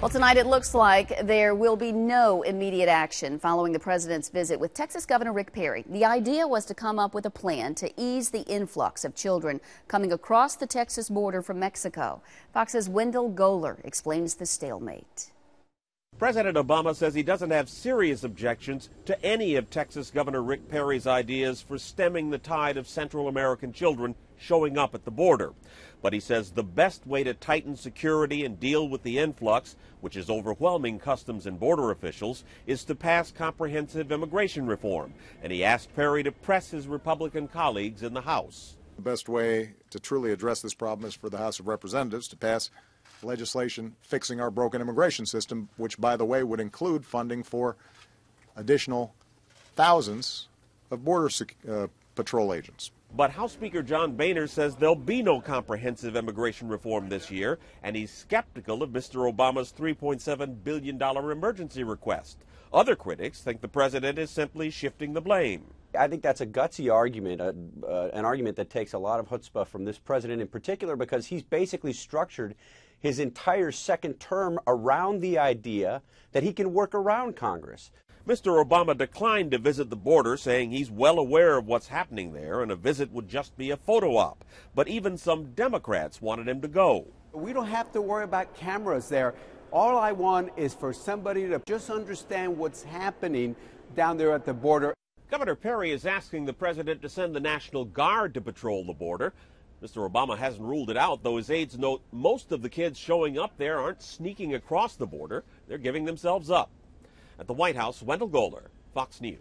Well, tonight it looks like there will be no immediate action following the president's visit with Texas Governor Rick Perry. The idea was to come up with a plan to ease the influx of children coming across the Texas border from Mexico. Fox's Wendell Goler explains the stalemate. President Obama says he doesn't have serious objections to any of Texas Governor Rick Perry's ideas for stemming the tide of Central American children showing up at the border. But he says the best way to tighten security and deal with the influx, which is overwhelming Customs and Border officials, is to pass comprehensive immigration reform. And he asked Perry to press his Republican colleagues in the House. The best way to truly address this problem is for the House of Representatives to pass legislation fixing our broken immigration system, which, by the way, would include funding for additional thousands of Border Patrol agents. But House Speaker John Boehner says there'll be no comprehensive immigration reform this year, and he's skeptical of Mr. Obama's $3.7 billion emergency request. Other critics think the president is simply shifting the blame. I think that's a gutsy argument, an argument that takes a lot of chutzpah from this president in particular, because he's basically structured his entire second term around the idea that he can work around Congress. Mr. Obama declined to visit the border, saying he's well aware of what's happening there and a visit would just be a photo op. But even some Democrats wanted him to go. We don't have to worry about cameras there. All I want is for somebody to just understand what's happening down there at the border. Governor Perry is asking the president to send the National Guard to patrol the border. Mr. Obama hasn't ruled it out, though his aides note most of the kids showing up there aren't sneaking across the border. They're giving themselves up. At the White House, Wendell Goler, Fox News.